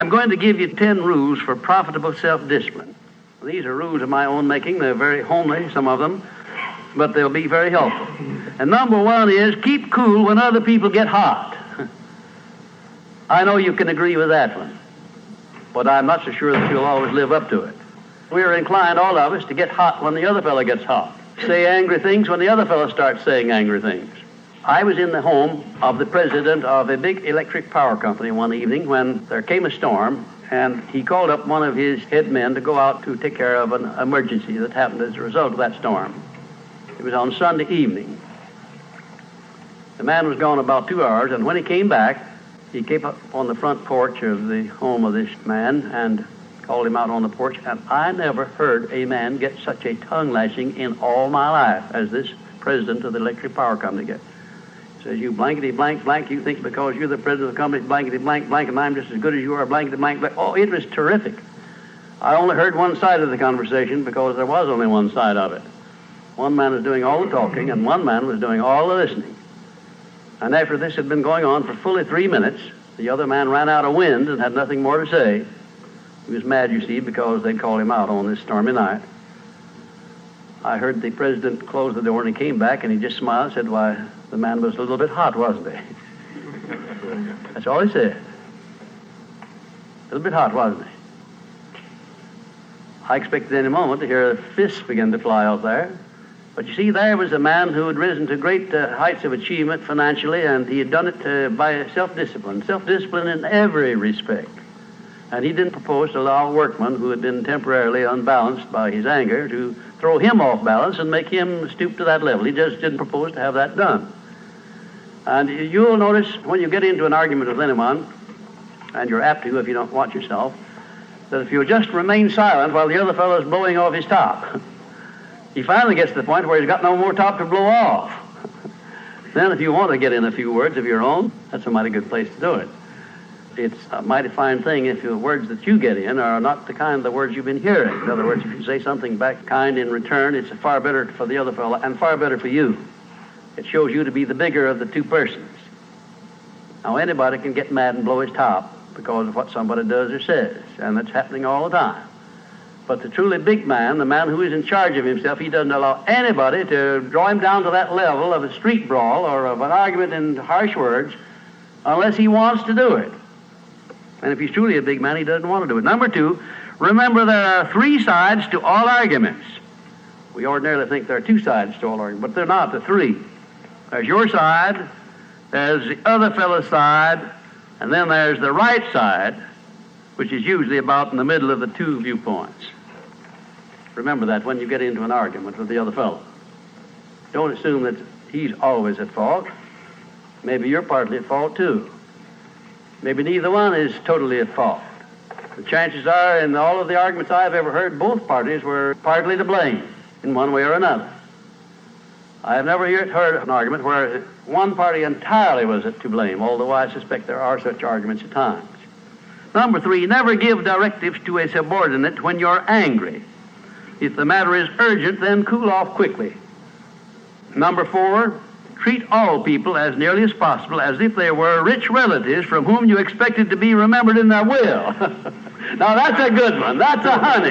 I'm going to give you 10 rules for profitable self-discipline. These are rules of my own making. They're very homely, some of them, but they'll be very helpful. And number one is keep cool when other people get hot. I know you can agree with that one, but I'm not so sure that you'll always live up to it. We're inclined, all of us, to get hot when the other fellow gets hot. Say angry things when the other fellow starts saying angry things. I was in the home of the president of a big electric power company one evening when there came a storm, and he called up one of his head men to go out to take care of an emergency that happened as a result of that storm. It was on Sunday evening. The man was gone about 2 hours, and when he came back, he came up on the front porch of the home of this man and called him out on the porch, and I never heard a man get such a tongue lashing in all my life as this president of the electric power company gets. Says, you blankety blank blank, you think because you're the president of the company, blankety blank blank, and I'm just as good as you are, blankety blank blank. Oh, it was terrific. I only heard one side of the conversation because there was only one side of it. One man was doing all the talking, and one man was doing all the listening. And after this had been going on for fully 3 minutes, the other man ran out of wind and had nothing more to say. He was mad, you see, because they'd called him out on this stormy night. I heard the president close the door, and he came back, and he just smiled and said, why, the man was a little bit hot, wasn't he? That's all he said. A little bit hot, wasn't he? I expected any moment to hear fists begin to fly out there. But you see, there was a man who had risen to great heights of achievement financially, and he had done it by self-discipline in every respect. And he didn't propose to allow a workman who had been temporarily unbalanced by his anger to throw him off balance and make him stoop to that level. He just didn't propose to have that done. And you'll notice when you get into an argument with anyone, and you're apt to if you don't watch yourself, that if you'll just remain silent while the other fellow's blowing off his top, he finally gets to the point where he's got no more top to blow off. Then if you want to get in a few words of your own, that's a mighty good place to do it. It's a mighty fine thing if the words that you get in are not the kind of the words you've been hearing. In other words, if you say something back kind in return, it's far better for the other fellow and far better for you. It shows you to be the bigger of the two persons. Now, anybody can get mad and blow his top because of what somebody does or says, and that's happening all the time. But the truly big man, the man who is in charge of himself, he doesn't allow anybody to draw him down to that level of a street brawl or of an argument in harsh words unless he wants to do it. And if he's truly a big man, he doesn't want to do it. Number two, remember there are 3 sides to all arguments. We ordinarily think there are 2 sides to all arguments, but they're not, the 3. There's your side, there's the other fellow's side, and then there's the right side, which is usually about in the middle of the 2 viewpoints. Remember that when you get into an argument with the other fellow. Don't assume that he's always at fault. Maybe you're partly at fault too. Maybe neither one is totally at fault. The chances are, in all of the arguments I've ever heard, both parties were partly to blame in one way or another. I have never yet heard an argument where one party entirely was to blame, although I suspect there are such arguments at times. Number 3, never give directives to a subordinate when you're angry. If the matter is urgent, then cool off quickly. Number 4, treat all people as nearly as possible as if they were rich relatives from whom you expected to be remembered in their will. Now that's a good one. That's a honey.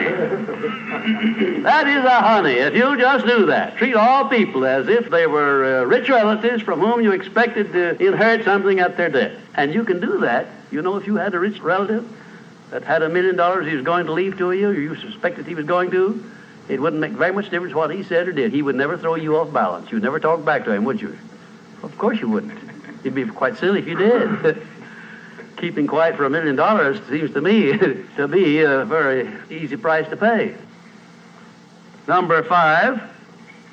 That is a honey. If you just do that, treat all people as if they were rich relatives from whom you expected to inherit something at their death. And you can do that. You know, if you had a rich relative that had $1 million he was going to leave to you, or you suspected he was going to, it wouldn't make very much difference what he said or did. He would never throw you off balance. You'd never talk back to him, would you? Of course you wouldn't. You'd be quite silly if you did. Keeping quiet for $1 million seems to me to be a very easy price to pay. Number 5,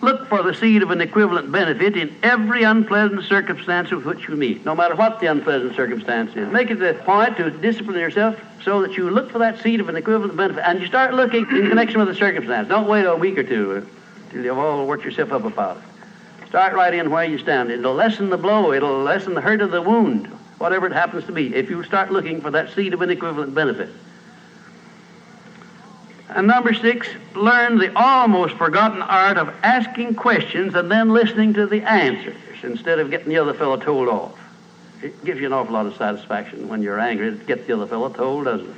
look for the seed of an equivalent benefit in every unpleasant circumstance with which you meet, no matter what the unpleasant circumstance is. Make it a point to discipline yourself so that you look for that seed of an equivalent benefit, and you start looking in connection with the circumstance. Don't wait a week or two till you've all worked yourself up about it. Start right in where you stand. It'll lessen the blow. It'll lessen the hurt of the wound, whatever it happens to be, if you start looking for that seed of an equivalent benefit. And number 6, learn the almost forgotten art of asking questions and then listening to the answers instead of getting the other fellow told off. It gives you an awful lot of satisfaction when you're angry to get the other fellow told, doesn't it?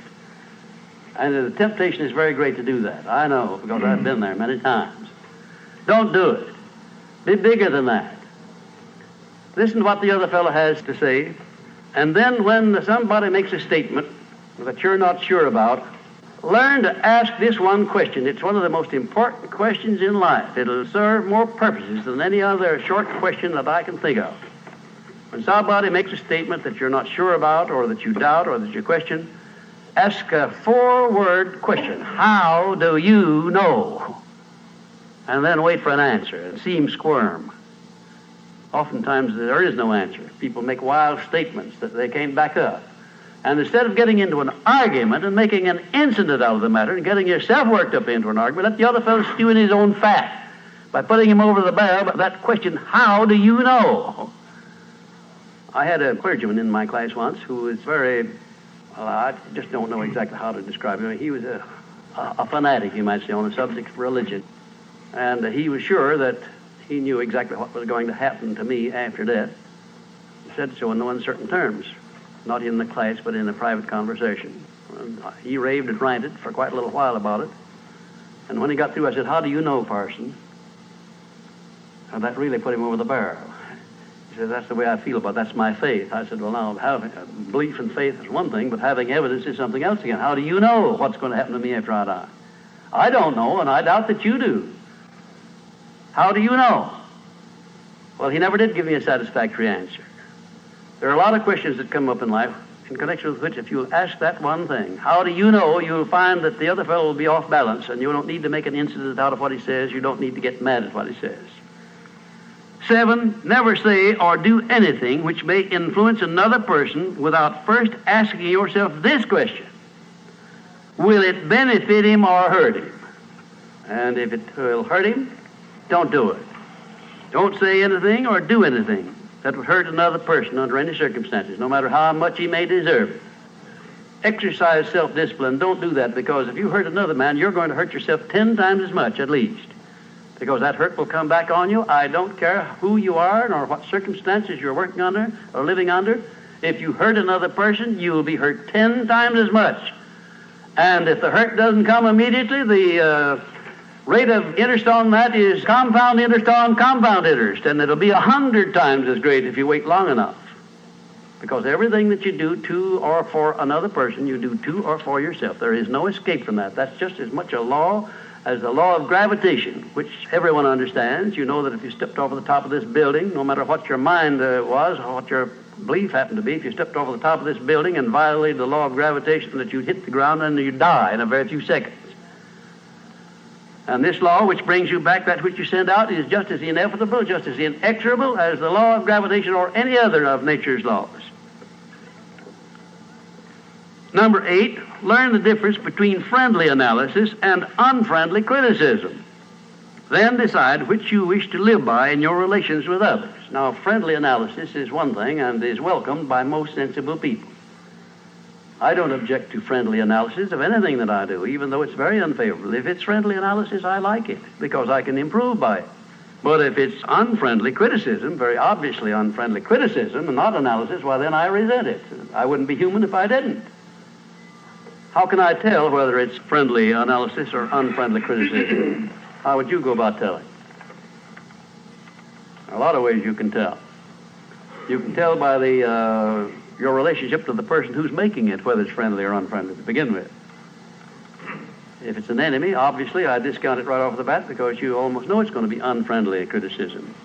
And the temptation is very great to do that. I know, because I've been there many times. Don't do it. Be bigger than that. Listen to what the other fellow has to say, and then when somebody makes a statement that you're not sure about, learn to ask this one question. It's one of the most important questions in life. It'll serve more purposes than any other short question that I can think of. When somebody makes a statement that you're not sure about, or that you doubt, or that you question, ask a 4-word question. How do you know? And then wait for an answer and see him squirm. Oftentimes there is no answer. People make wild statements that they can't back up. And instead of getting into an argument and making an incident out of the matter and getting yourself worked up into an argument, let the other fellow stew in his own fat by putting him over the barrel by that question, how do you know? I had a clergyman in my class once who was very, well, I just don't know exactly how to describe him. He was a fanatic, you might say, on the subject of religion. And he was sure that he knew exactly what was going to happen to me after death. He said so in no uncertain terms, not in the class, but in a private conversation. And he raved and ranted for quite a little while about it. And when he got through, I said, how do you know, parson? And that really put him over the barrel. He said, that's the way I feel about it. That's my faith. I said, well, now, having belief and faith is one thing, but having evidence is something else again. How do you know what's going to happen to me after I die? I don't know, and I doubt that you do. How do you know? Well, he never did give me a satisfactory answer. There are a lot of questions that come up in life in connection with which, if you'll ask that one thing, how do you know, you'll find that the other fellow will be off balance, and you don't need to make an incident out of what he says. You don't need to get mad at what he says. 7, never say or do anything which may influence another person without first asking yourself this question: will it benefit him or hurt him? And if it will hurt him, don't do it. Don't say anything or do anything that would hurt another person under any circumstances, no matter how much he may deserve it. Exercise self-discipline. Don't do that, because if you hurt another man, you're going to hurt yourself 10 times as much at least, because that hurt will come back on you. I don't care who you are nor what circumstances you're working under or living under. If you hurt another person, you will be hurt 10 times as much. And if the hurt doesn't come immediately, the rate of interest on that is compound interest on compound interest, and it'll be 100 times as great if you wait long enough. Because everything that you do to or for another person, you do to or for yourself. There is no escape from that. That's just as much a law as the law of gravitation, which everyone understands. You know that if you stepped over the top of this building, no matter what your mind was or what your belief happened to be, if you stepped over the top of this building and violated the law of gravitation, that you'd hit the ground and you'd die in a very few seconds. And this law, which brings you back that which you send out, is just as inevitable, just as inexorable as the law of gravitation or any other of nature's laws. Number 8, learn the difference between friendly analysis and unfriendly criticism. Then decide which you wish to live by in your relations with others. Now, friendly analysis is one thing and is welcomed by most sensible people. I don't object to friendly analysis of anything that I do, even though it's very unfavorable. If it's friendly analysis, I like it, because I can improve by it. But if it's unfriendly criticism, very obviously unfriendly criticism, and not analysis, well, then I resent it. I wouldn't be human if I didn't. How can I tell whether it's friendly analysis or unfriendly criticism? How would you go about telling? There are a lot of ways you can tell. You can tell by your relationship to the person who's making it, whether it's friendly or unfriendly to begin with. If it's an enemy, obviously I discount it right off the bat, because you almost know it's going to be unfriendly criticism.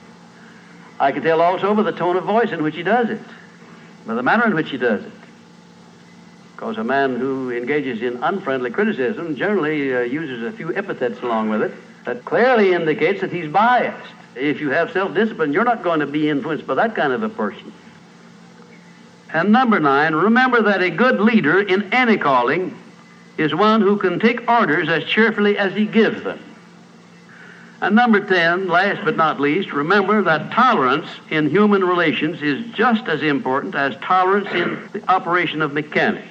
I can tell also by the tone of voice in which he does it, by the manner in which he does it. Because a man who engages in unfriendly criticism generally uses a few epithets along with it that clearly indicates that he's biased. If you have self-discipline, you're not going to be influenced by that kind of a person. And number 9, remember that a good leader in any calling is one who can take orders as cheerfully as he gives them. And number 10, last but not least, remember that tolerance in human relations is just as important as tolerance in the operation of mechanics.